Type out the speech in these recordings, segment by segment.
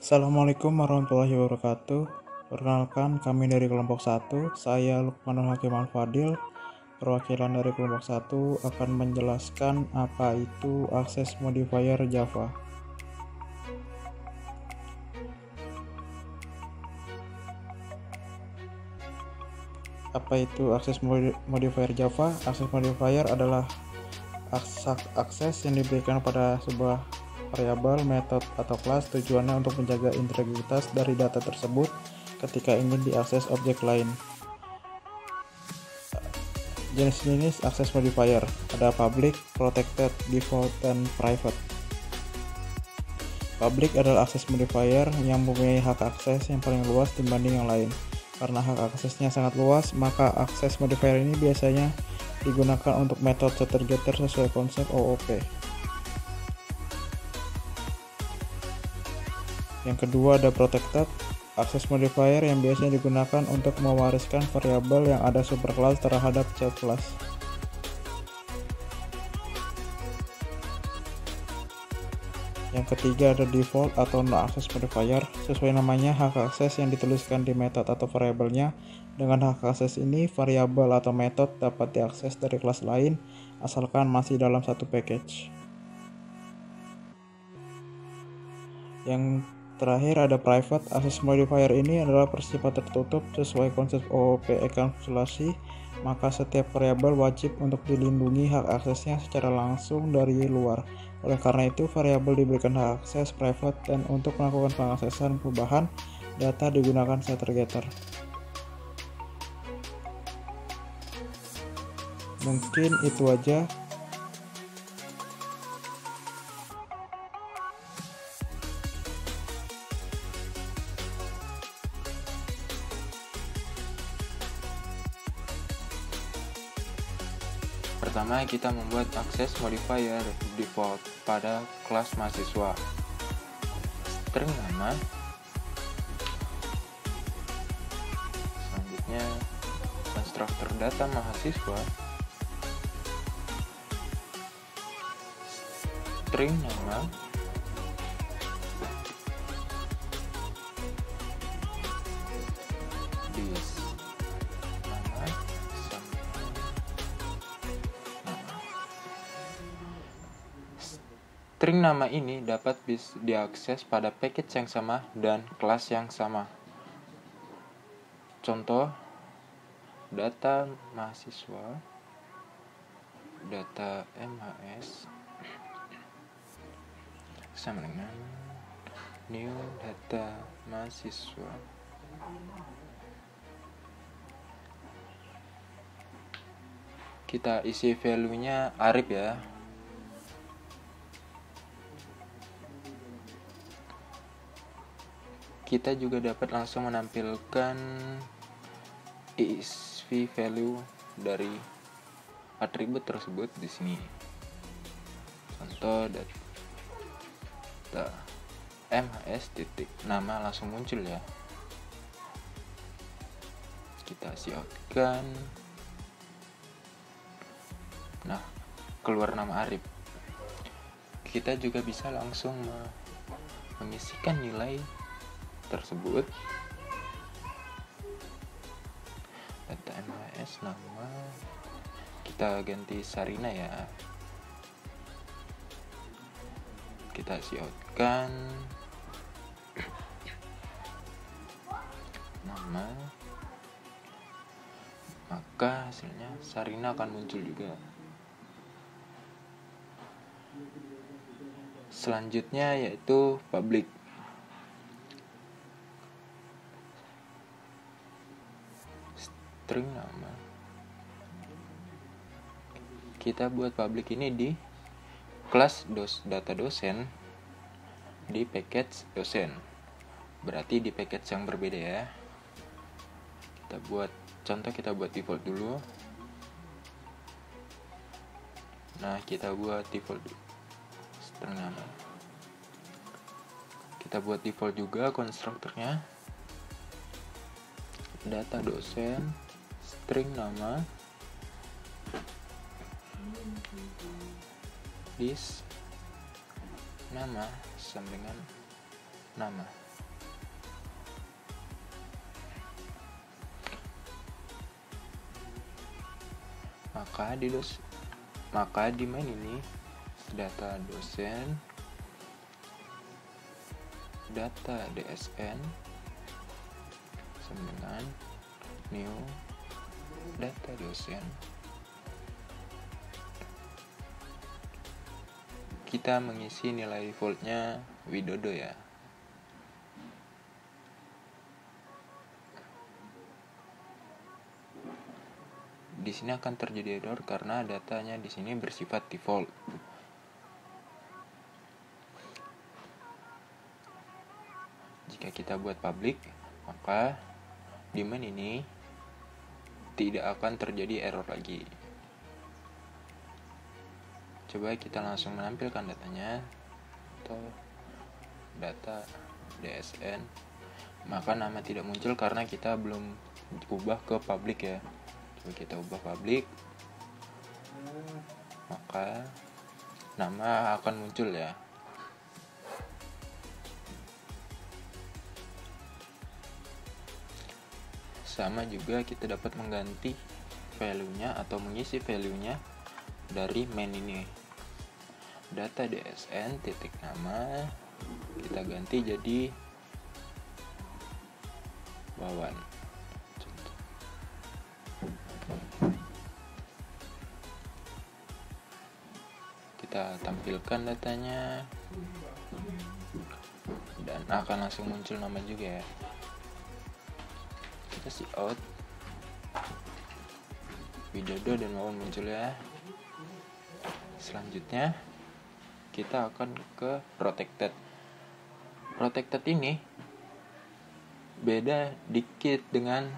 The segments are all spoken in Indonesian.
Assalamualaikum warahmatullahi wabarakatuh. Perkenalkan, kami dari kelompok 1. Saya Lukmanul Hakim Al-Fadil. Perwakilan dari kelompok 1 akan menjelaskan apa itu Access Modifier Java. Apa itu Access Modifier Java? Access Modifier adalah akses yang diberikan pada sebuah variabel, metode, atau kelas. Tujuannya untuk menjaga integritas dari data tersebut ketika ingin diakses objek lain. Jenis-jenis access modifier ada public, protected, default, dan private. Public adalah access modifier yang mempunyai hak akses yang paling luas dibanding yang lain. Karena hak aksesnya sangat luas, maka access modifier ini biasanya digunakan untuk metode setter-getter sesuai konsep OOP. Yang kedua ada protected, access modifier yang biasanya digunakan untuk mewariskan variabel yang ada superclass terhadap child class. Yang ketiga ada default atau no access modifier. Sesuai namanya, hak akses yang dituliskan di metode atau variabelnya. Dengan hak akses ini, variabel atau metode dapat diakses dari kelas lain asalkan masih dalam satu package. Yang terakhir ada private. Access modifier ini adalah bersifat tertutup sesuai konsep OOP enkapsulasi, maka setiap variabel wajib untuk dilindungi hak aksesnya secara langsung dari luar. Oleh karena itu, variabel diberikan hak akses private dan untuk melakukan pengaksesan perubahan data digunakan setter-getter. Mungkin itu aja. Pertama, kita membuat access modifier default pada kelas mahasiswa. String nama. Selanjutnya, konstruktor data mahasiswa. String nama. Dis nama string nama ini dapat diakses pada package yang sama dan kelas yang sama. Contoh, data mahasiswa, data MHS sama dengan new data mahasiswa. Kita isi value-nya Arif ya. Kita juga dapat langsung menampilkan ESV value dari atribut tersebut di sini. Contoh data MHS titik nama langsung muncul ya. Kita coutkan. Nah, keluar nama Arif. Kita juga bisa langsung mengisikan nilai tersebut. Data MHS nama kita ganti Sarina ya. Kita coutkan nama, maka hasilnya Sarina akan muncul juga. Selanjutnya yaitu public. String nama. Kita buat public ini di kelas data dosen di package dosen. Berarti di package yang berbeda ya. Kita buat default dulu. Nah, kita buat default string nama. Kita buat default juga konstruktornya. Data dosen string nama list nama sama dengan nama. Maka di main ini data dosen, data DSN sama dengan new data dosen. Kita mengisi nilai defaultnya Widodo ya. Di sini akan terjadi error karena datanya di sini bersifat default. Jika kita buat public, maka di main ini tidak akan terjadi error lagi. Coba kita langsung menampilkan datanya atau data DSN, maka nama tidak muncul karena kita belum ubah ke public ya. Coba kita ubah public, maka nama akan muncul ya. Sama juga kita dapat mengganti value-nya atau mengisi value-nya dari main ini. Data DSN titik nama kita ganti jadi Wawan. Kita tampilkan datanya dan akan langsung muncul nama juga ya. Kita see out, Widodo dan Wawan muncul ya. Selanjutnya kita akan ke protected. Protected ini beda dikit dengan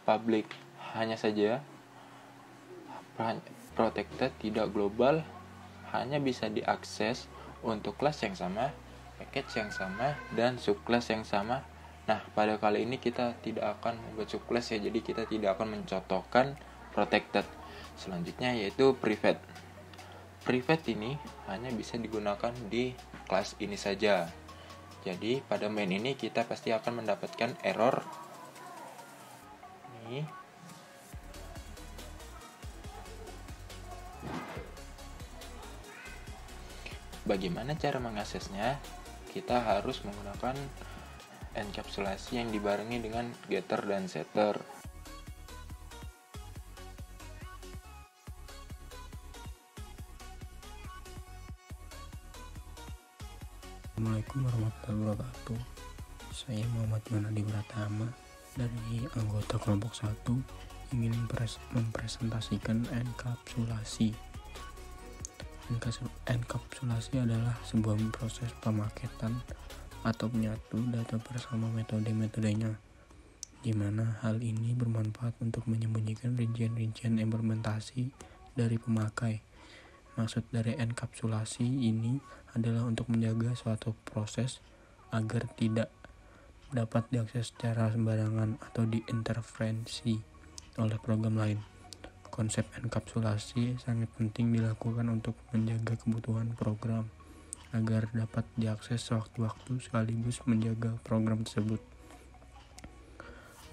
public, hanya saja protected tidak global, hanya bisa diakses untuk kelas yang sama, package yang sama, dan subclass yang sama. Nah, pada kali ini kita tidak akan membuat subclass ya, jadi kita tidak akan mencotokkan protected. Selanjutnya yaitu private. Private ini hanya bisa digunakan di kelas ini saja. Jadi pada main ini kita pasti akan mendapatkan error. Ini bagaimana cara mengaksesnya? Kita harus menggunakan enkapsulasi yang dibarengi dengan getter dan setter. Assalamualaikum warahmatullahi wabarakatuh. Saya Muhammad Yonadi Pratama dari anggota kelompok 1 ingin mempresentasikan enkapsulasi. Enkapsulasi adalah sebuah proses pemaketan atau menyatu data bersama metode-metodenya, di mana hal ini bermanfaat untuk menyembunyikan rincian-rincian implementasi dari pemakai. Maksud dari enkapsulasi ini adalah untuk menjaga suatu proses agar tidak dapat diakses secara sembarangan atau diinterferensi oleh program lain. Konsep enkapsulasi sangat penting dilakukan untuk menjaga kebutuhan program agar dapat diakses sewaktu-waktu sekaligus menjaga program tersebut.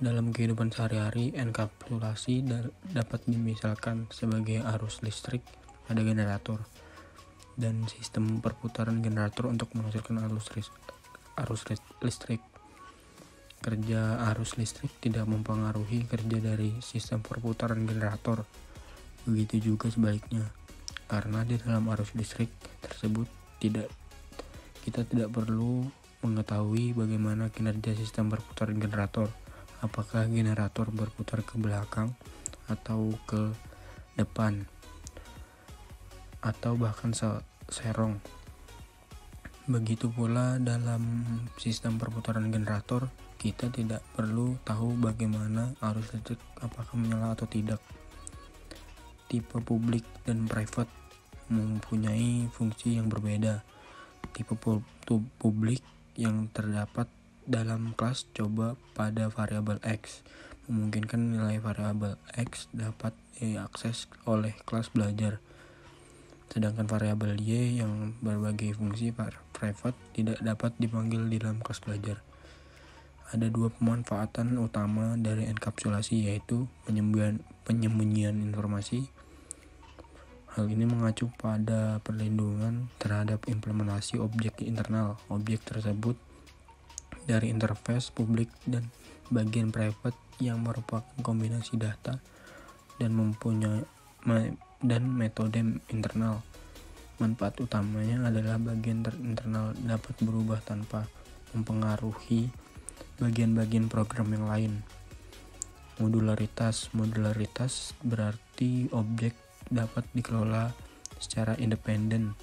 Dalam kehidupan sehari-hari, enkapsulasi dapat dimisalkan sebagai arus listrik pada generator dan sistem perputaran generator untuk menghasilkan arus listrik. Kerja arus listrik tidak mempengaruhi kerja dari sistem perputaran generator. Begitu juga sebaliknya, karena di dalam arus listrik tersebut kita tidak perlu mengetahui bagaimana kinerja sistem perputaran generator, apakah generator berputar ke belakang atau ke depan atau bahkan serong. Begitu pula dalam sistem perputaran generator, kita tidak perlu tahu bagaimana arus listrik apakah menyala atau tidak. Tipe publik dan private mempunyai fungsi yang berbeda. Tipe publik yang terdapat dalam kelas coba pada variabel X memungkinkan nilai variabel X dapat diakses oleh kelas belajar. Sedangkan variabel y yang berbagai fungsi private tidak dapat dipanggil di dalam kelas belajar. Ada dua pemanfaatan utama dari enkapsulasi, yaitu penyembunyian informasi. Hal ini mengacu pada perlindungan terhadap implementasi objek internal. Objek tersebut dari interface publik dan bagian private yang merupakan kombinasi data dan metode internal. Manfaat utamanya adalah bagian internal dapat berubah tanpa mempengaruhi bagian-bagian program yang lain. Modularitas berarti objek dapat dikelola secara independen.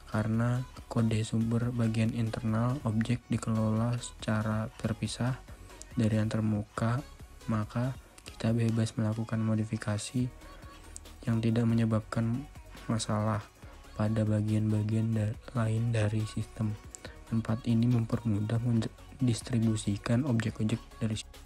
Karena kode sumber bagian internal objek dikelola secara terpisah dari yang termuka, maka kita bebas melakukan modifikasi yang tidak menyebabkan masalah pada bagian-bagian lain dari sistem. Manfaat ini mempermudah mendistribusikan objek-objek dari sistem.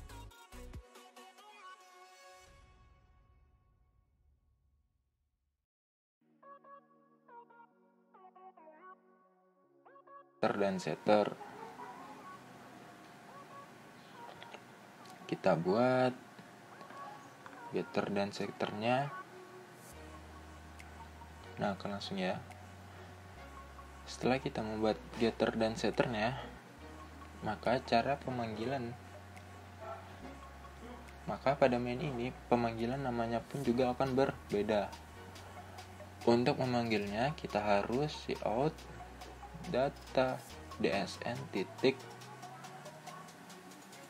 Dan setter. Kita buat getter dan setternya. Nah, langsung ya. Setelah kita membuat getter dan setternya, maka pada main ini pemanggilan namanya pun juga akan berbeda. Untuk memanggilnya kita harus cout data dsn titik.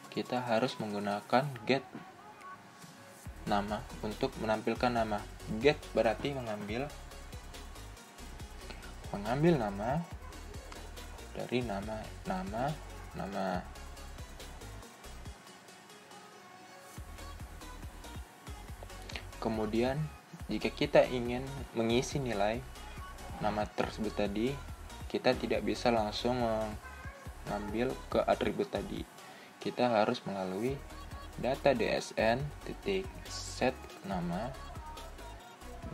Kita harus menggunakan get nama untuk menampilkan nama. Get berarti mengambil nama dari nama. Kemudian jika kita ingin mengisi nilai nama tersebut tadi, kita tidak bisa langsung mengambil ke atribut tadi. Kita harus melalui data dsn titik set nama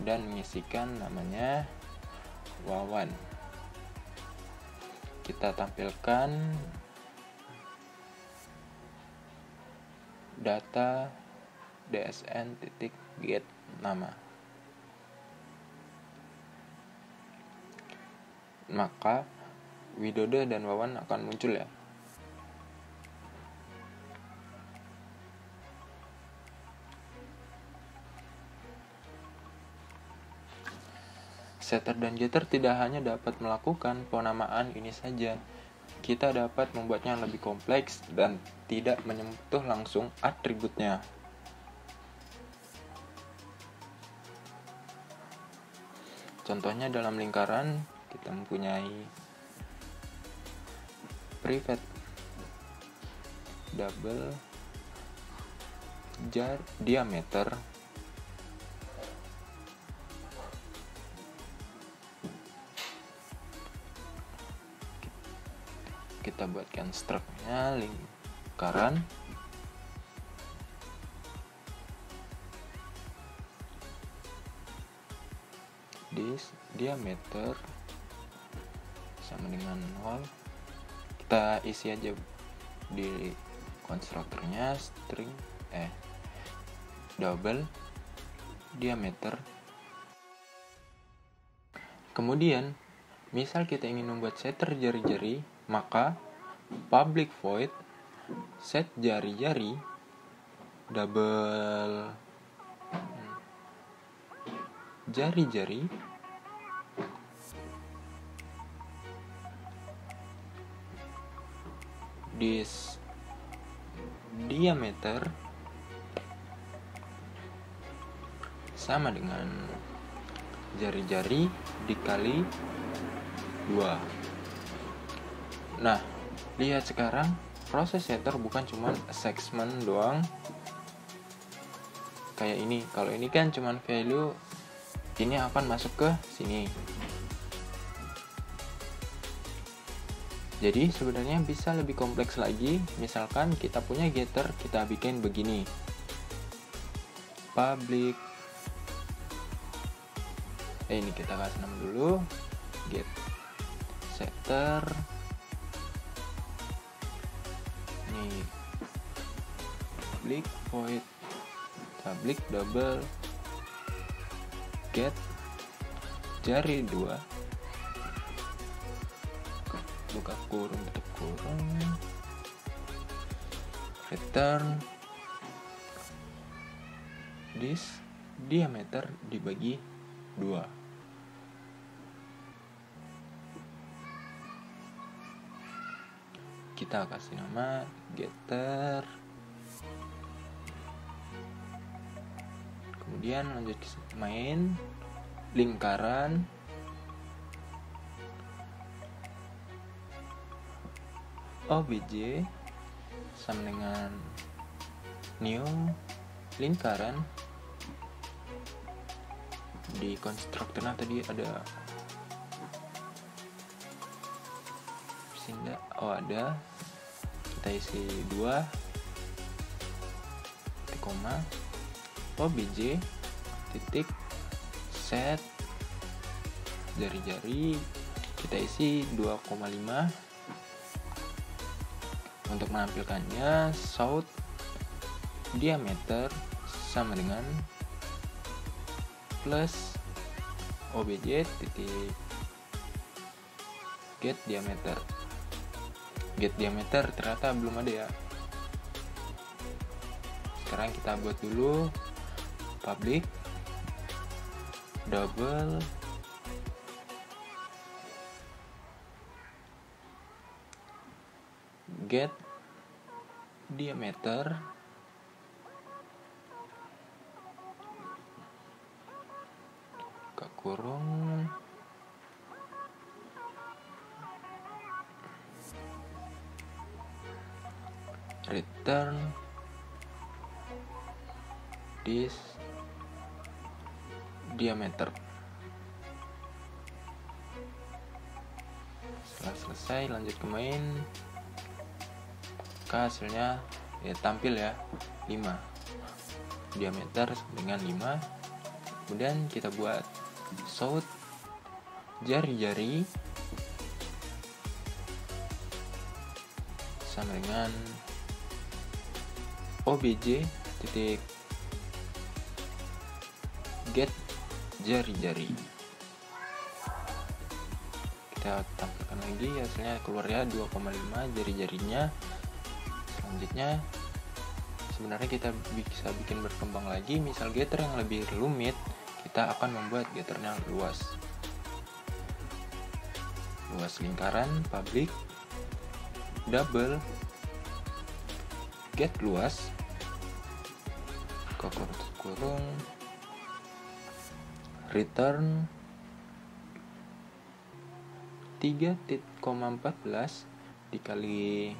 dan mengisikan namanya Wawan. Kita tampilkan data dsn titik get nama. Maka Widodo dan Wawan akan muncul ya. Setter dan getter tidak hanya dapat melakukan penamaan ini saja, kita dapat membuatnya lebih kompleks dan tidak menyentuh langsung atributnya. Contohnya dalam lingkaran kita mempunyai private double diameter kita buatkan struct-nya lingkaran diameter sama dengan 0. Kita isi aja di konstruktornya string double diameter. Kemudian misal kita ingin membuat setter jari-jari, maka public void set jari-jari double jari-jari this diameter sama dengan jari-jari dikali 2. Nah, lihat sekarang proses setter bukan cuma assessment doang kayak ini. Kalau ini kan cuma value ini akan masuk ke sini. Jadi sebenarnya bisa lebih kompleks lagi. Misalkan kita punya getter, kita bikin begini. Public Ini kita kasih nama dulu, get setter. Nih, public void public double get jari 2 buka kurung tutup kurung, return this diameter dibagi 2. Kita kasih nama getter, kemudian lanjut main lingkaran obj sama dengan new lingkaran. Di konstruktornya tadi ada sehingga ada, kita isi 2 koma obj titik set jari-jari, kita isi 2,5. Untuk menampilkannya south diameter sama dengan plus obj titik get diameter. Get diameter ternyata belum ada ya. Sekarang kita buat dulu public double get diameter buka kurung return this diameter. Setelah selesai lanjut ke main, maka hasilnya ya tampil ya 5 diameter dengan 5. Kemudian kita buat south jari-jari sama dengan obj titik get jari-jari. Kita tampilkan lagi hasilnya keluar ya 2,5 jari-jarinya. Selanjutnya sebenarnya kita bisa bikin berkembang lagi. Misal getter yang lebih rumit, kita akan membuat getternya luas lingkaran public double get luas kurung return 3,14 dikali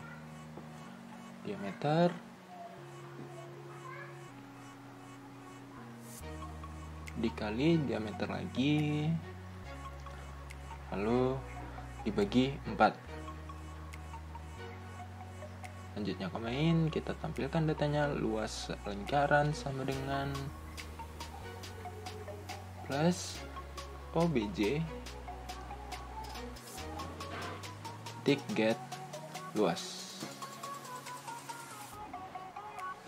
diameter dikali diameter lagi, lalu dibagi 4. Lanjutnya ke main, kita tampilkan datanya luas lingkaran sama dengan plus obj titik get luas.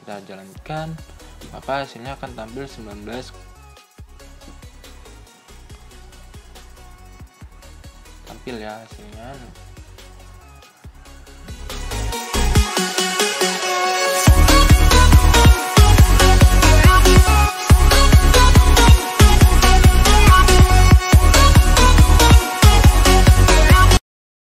Kita jalankan, maka hasilnya akan tampil 19. Tampil ya hasilnya.